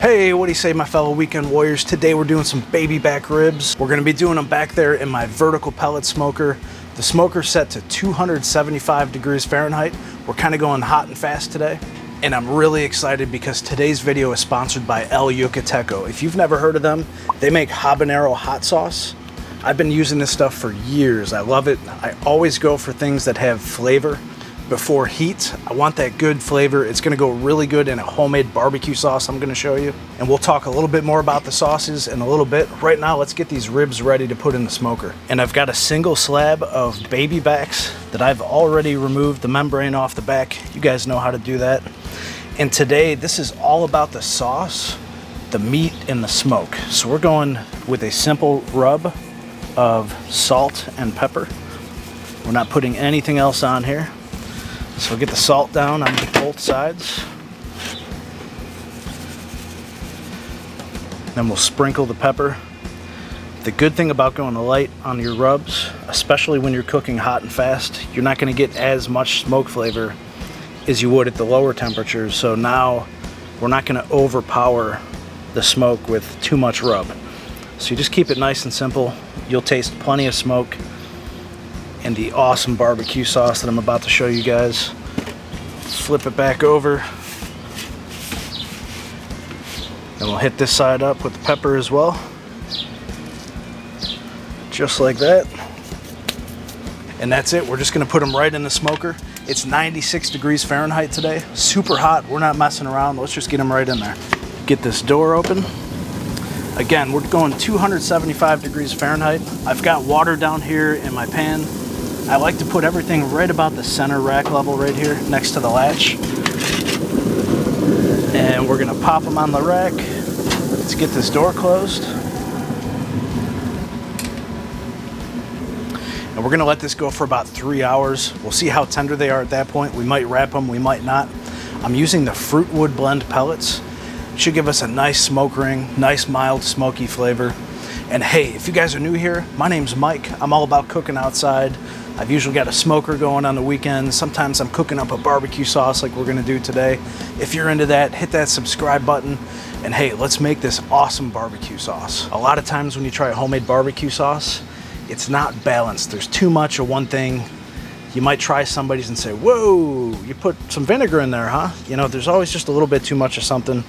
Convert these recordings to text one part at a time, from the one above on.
Hey, what do you say, my fellow weekend warriors? Today we're doing some baby back ribs. We're gonna be doing them back there in my vertical pellet smoker. The smoker's set to 275 degrees Fahrenheit. We're kind of going hot and fast today. And I'm really excited because today's video is sponsored by El Yucateco. If you've never heard of them, they make habanero hot sauce. I've been using this stuff for years. I love it. I always go for things that have flavor before heat. I want that good flavor. It's gonna go really good in a homemade barbecue sauce I'm gonna show you. And we'll talk a little bit more about the sauces in a little bit. Right now, let's get these ribs ready to put in the smoker. And I've got a single slab of baby backs that I've already removed the membrane off the back. You guys know how to do that. And today, this is all about the sauce, the meat, and the smoke. So we're going with a simple rub of salt and pepper. We're not putting anything else on here. So we'll get the salt down on both sides. Then we'll sprinkle the pepper. The good thing about going light on your rubs, especially when you're cooking hot and fast, you're not going to get as much smoke flavor as you would at the lower temperatures. So now we're not going to overpower the smoke with too much rub. So you just keep it nice and simple. You'll taste plenty of smoke and the awesome barbecue sauce that I'm about to show you guys. Flip it back over. And we'll hit this side up with the pepper as well. Just like that. And that's it. We're just gonna put them right in the smoker. It's 96 degrees Fahrenheit today. Super hot. We're not messing around. Let's just get them right in there. Get this door open. Again, we're going 275 degrees Fahrenheit. I've got water down here in my pan. I like to put everything right about the center rack level right here next to the latch. And we're gonna pop them on the rack. Let's get this door closed. And we're gonna let this go for about 3 hours. We'll see how tender they are at that point. We might wrap them, we might not. I'm using the fruit wood blend pellets. Should give us a nice smoke ring, nice mild smoky flavor. And hey, if you guys are new here, my name's Mike. I'm all about cooking outside. I've usually got a smoker going on the weekends. Sometimes I'm cooking up a barbecue sauce like we're gonna do today. If you're into that, hit that subscribe button. And hey, let's make this awesome barbecue sauce. A lot of times when you try a homemade barbecue sauce, it's not balanced. There's too much of one thing. You might try somebody's and say, whoa, you put some vinegar in there, huh? You know, there's always just a little bit too much of something.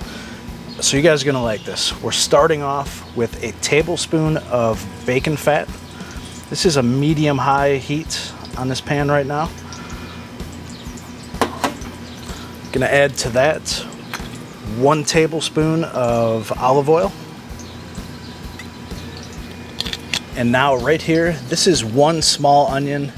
So you guys are gonna like this. We're starting off with a tablespoon of bacon fat. This is a medium-high heat on this pan right now. Gonna add to that 1 tablespoon of olive oil. And now right here, this is 1 small onion,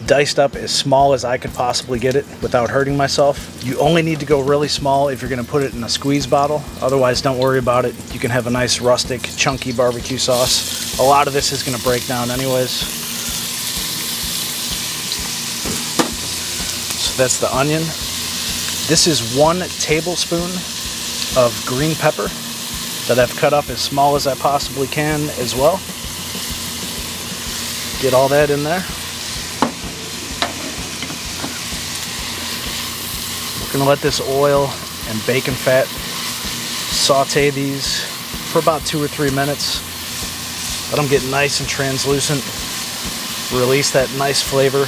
diced up as small as I could possibly get it without hurting myself. You only need to go really small if you're gonna put it in a squeeze bottle. Otherwise, don't worry about it. You can have a nice rustic, chunky barbecue sauce. A lot of this is gonna break down anyways. So that's the onion. This is 1 tablespoon of green pepper that I've cut up as small as I possibly can as well. Get all that in there. We're gonna let this oil and bacon fat saute these for about 2 or 3 minutes. Let them get nice and translucent. Release that nice flavor.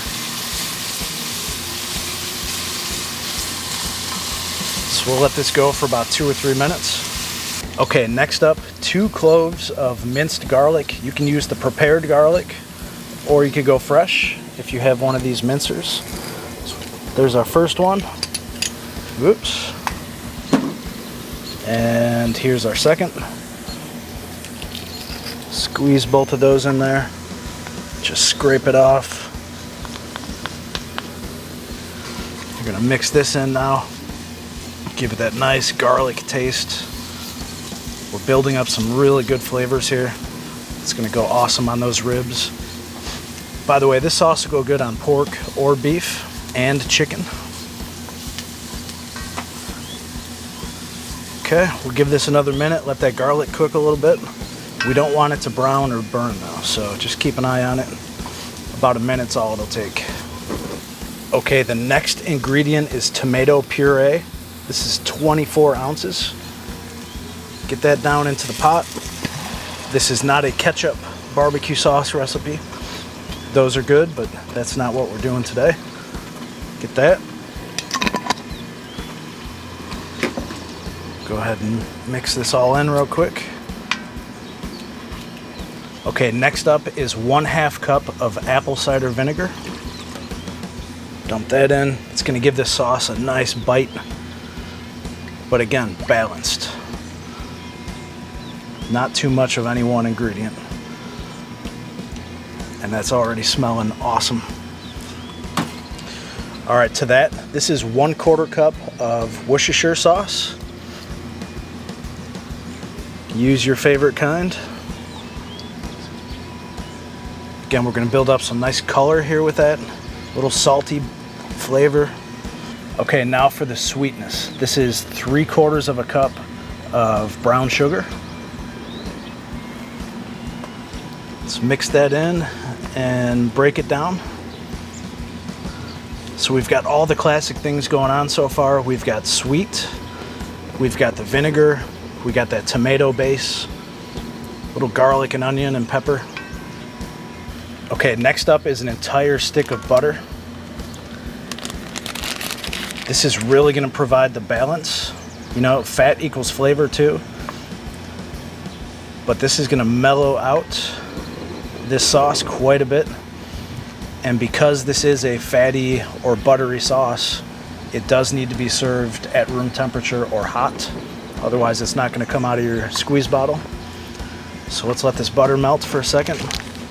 So we'll let this go for about 2 or 3 minutes. Okay, next up, 2 cloves of minced garlic. You can use the prepared garlic, or you could go fresh if you have one of these mincers. So there's our first one. Whoops. And here's our second. Squeeze both of those in there. Just scrape it off. You're gonna mix this in now. Give it that nice garlic taste. We're building up some really good flavors here. It's gonna go awesome on those ribs. By the way, this sauce will go good on pork or beef and chicken. Okay, we'll give this another minute, let that garlic cook a little bit. We don't want it to brown or burn though, so just keep an eye on it. About a minute's all it'll take. Okay, the next ingredient is tomato puree. This is 24 ounces. Get that down into the pot. This is not a ketchup barbecue sauce recipe. Those are good, but that's not what we're doing today. Get that. Go ahead and mix this all in real quick. Okay, next up is 1/2 cup of apple cider vinegar. Dump that in. It's gonna give this sauce a nice bite, but again, balanced. Not too much of any one ingredient. And that's already smelling awesome. All right, to that, this is 1/4 cup of Worcestershire sauce. Use your favorite kind. Again, we're gonna build up some nice color here with that. A little salty flavor. Okay, now for the sweetness. This is 3/4 of a cup of brown sugar. Let's mix that in and break it down. So we've got all the classic things going on so far. We've got sweet, we've got the vinegar, we got that tomato base, little garlic and onion and pepper. Okay, next up is an entire stick of butter. This is really gonna provide the balance. You know, fat equals flavor too. But this is gonna mellow out this sauce quite a bit. And because this is a fatty or buttery sauce, it does need to be served at room temperature or hot. Otherwise, it's not gonna come out of your squeeze bottle. So let's let this butter melt for a second.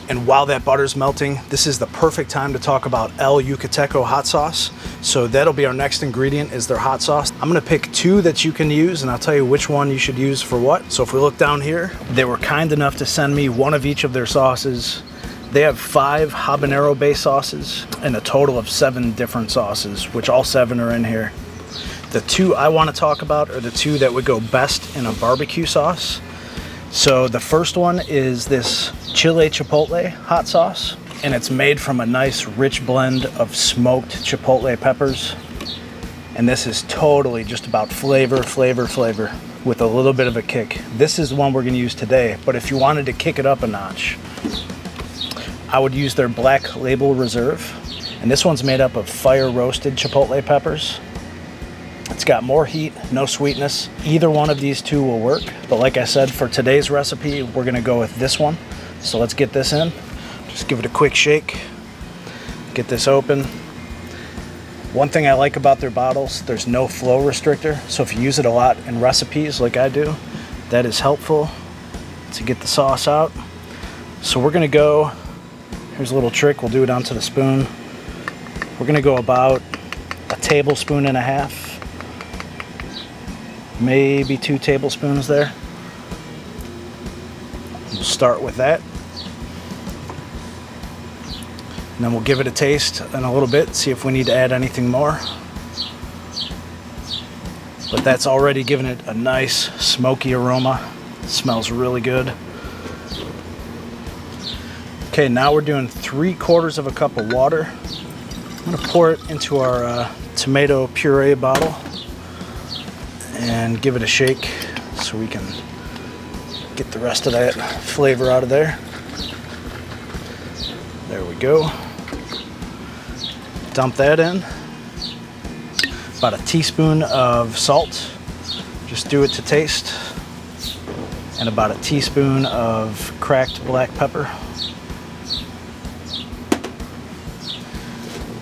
And while that butter's melting, this is the perfect time to talk about El Yucateco hot sauce. So that'll be our next ingredient, is their hot sauce. I'm gonna pick 2 that you can use, and I'll tell you which one you should use for what. So if we look down here, they were kind enough to send me one of each of their sauces. They have 5 habanero-based sauces and a total of 7 different sauces, which all 7 are in here. The 2 I wanna talk about are the 2 that would go best in a barbecue sauce. So the first one is this Chile Chipotle hot sauce, and it's made from a nice rich blend of smoked Chipotle peppers. And this is totally just about flavor, flavor, flavor with a little bit of a kick. This is the one we're gonna use today, but if you wanted to kick it up a notch, I would use their Black Label Reserve. And this one's made up of fire roasted Chipotle peppers. It's got more heat, no sweetness. Either one of these 2 will work. But like I said, for today's recipe, we're gonna go with this one. So let's get this in. Just give it a quick shake. Get this open. One thing I like about their bottles, there's no flow restrictor. So if you use it a lot in recipes like I do, that is helpful to get the sauce out. So we're gonna go, here's a little trick, we'll do it onto the spoon. We're gonna go about 1.5 tablespoons, maybe 2 tablespoons there. We'll start with that. And then we'll give it a taste in a little bit, see if we need to add anything more. But that's already given it a nice smoky aroma. It smells really good. Okay, now we're doing 3/4 of a cup of water. I'm gonna pour it into our tomato puree bottle and give it a shake so we can get the rest of that flavor out of there. There we go. Dump that in. About 1 teaspoon of salt. Just do it to taste. And about 1 teaspoon of cracked black pepper.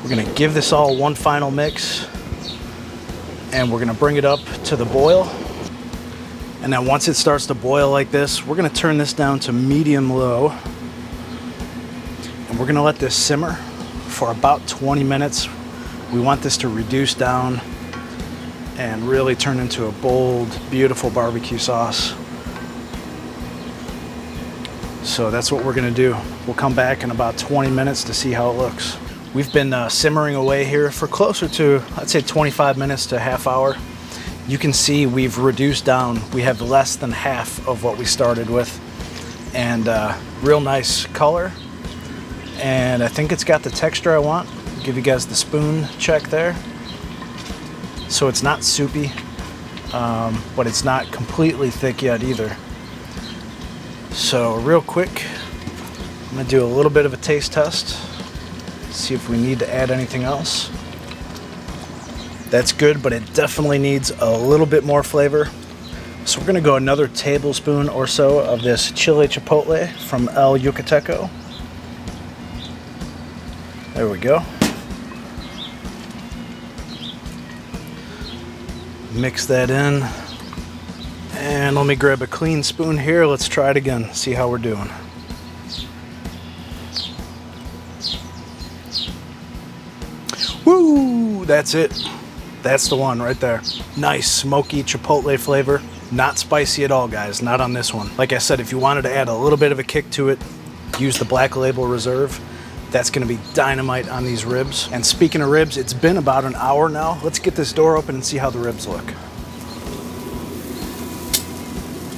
We're gonna give this all one final mix, and we're gonna bring it up to the boil. And then once it starts to boil like this, we're gonna turn this down to medium-low. And we're gonna let this simmer for about 20 minutes. We want this to reduce down and really turn into a bold, beautiful barbecue sauce. So that's what we're gonna do. We'll come back in about 20 minutes to see how it looks. We've been simmering away here for closer to, I'd say 25 minutes to a half hour. You can see we've reduced down. We have less than half of what we started with. And real nice color. And I think it's got the texture I want. Give you guys the spoon check there. So it's not soupy, but it's not completely thick yet either. So real quick, I'm gonna do a little bit of a taste test, see if we need to add anything else. That's good, but it definitely needs a little bit more flavor. So we're gonna go another tablespoon or so of this Chile Chipotle from El Yucateco. There we go. Mix that in. And let me grab a clean spoon here. Let's try it again, see how we're doing. Woo! That's it. That's the one right there. Nice smoky chipotle flavor. Not spicy at all, guys. Not on this one. Like I said, if you wanted to add a little bit of a kick to it, use the Black Label Reserve. That's gonna be dynamite on these ribs. And speaking of ribs, it's been about an hour now. Let's get this door open and see how the ribs look.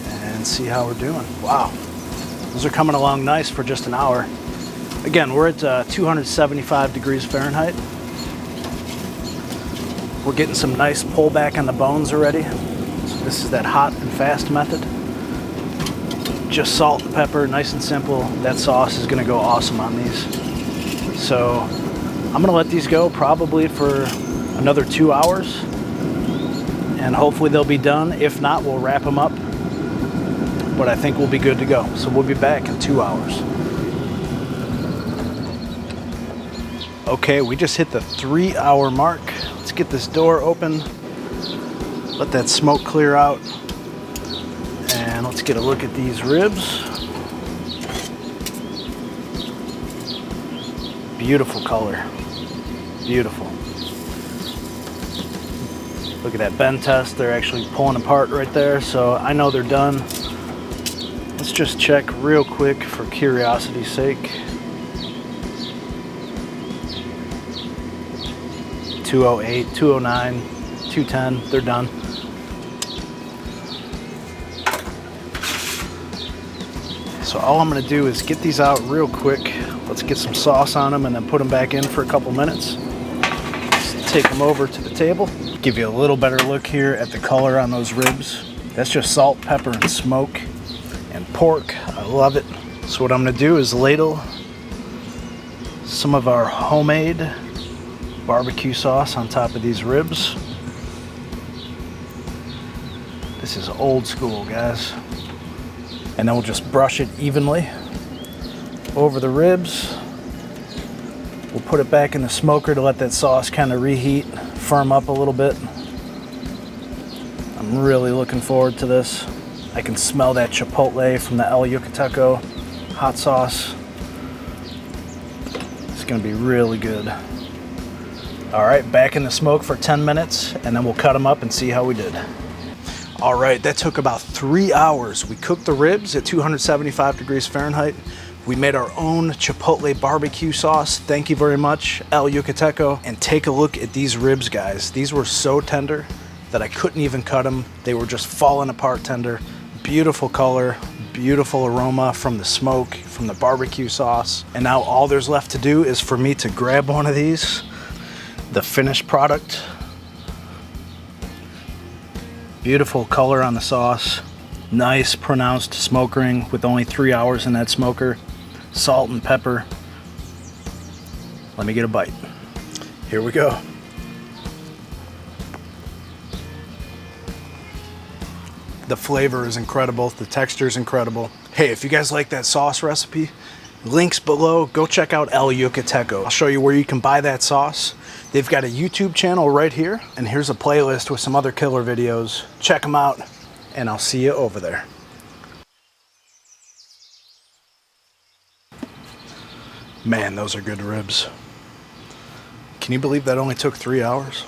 And see how we're doing. Wow, those are coming along nice for just an hour. Again, we're at 275 degrees Fahrenheit. We're getting some nice pullback on the bones already. So this is that hot and fast method. Just salt and pepper, nice and simple. That sauce is gonna go awesome on these. So I'm gonna let these go probably for another 2 hours, and hopefully they'll be done. If not, we'll wrap them up, but I think we'll be good to go. So we'll be back in 2 hours. Okay, we just hit the 3-hour mark. Let's get this door open, let that smoke clear out, and let's get a look at these ribs. Beautiful color, beautiful. Look at that bend test, they're actually pulling apart right there, so I know they're done. Let's just check real quick for curiosity's sake. 208, 209, 210, they're done. So all I'm gonna do is get these out real quick. Let's get some sauce on them and then put them back in for a couple minutes. Let's take them over to the table. Give you a little better look here at the color on those ribs. That's just salt, pepper, and smoke, and pork. I love it. So what I'm gonna do is ladle some of our homemade barbecue sauce on top of these ribs. This is old school, guys. And then we'll just brush it evenly over the ribs. We'll put it back in the smoker to let that sauce kind of reheat, firm up a little bit. I'm really looking forward to this. I can smell that chipotle from the El Yucateco hot sauce. It's gonna be really good. All right, back in the smoke for 10 minutes, and then we'll cut them up and see how we did. All right, that took about 3 hours. We cooked the ribs at 275 degrees Fahrenheit. We made our own Chipotle barbecue sauce. Thank you very much, El Yucateco. And take a look at these ribs, guys. These were so tender that I couldn't even cut them. They were just falling apart tender. Beautiful color, beautiful aroma from the smoke, from the barbecue sauce. And now all there's left to do is for me to grab one of these, the finished product. Beautiful color on the sauce. Nice pronounced smoke ring with only 3 hours in that smoker. Salt and pepper. Let me get a bite. Here we go. The flavor is incredible. The texture is incredible. Hey, if you guys like that sauce recipe, links below. Go check out El Yucateco. I'll show you where you can buy that sauce. They've got a YouTube channel right here, and here's a playlist with some other killer videos. Check them out, and I'll see you over there. Man, those are good ribs. Can you believe that only took 3 hours?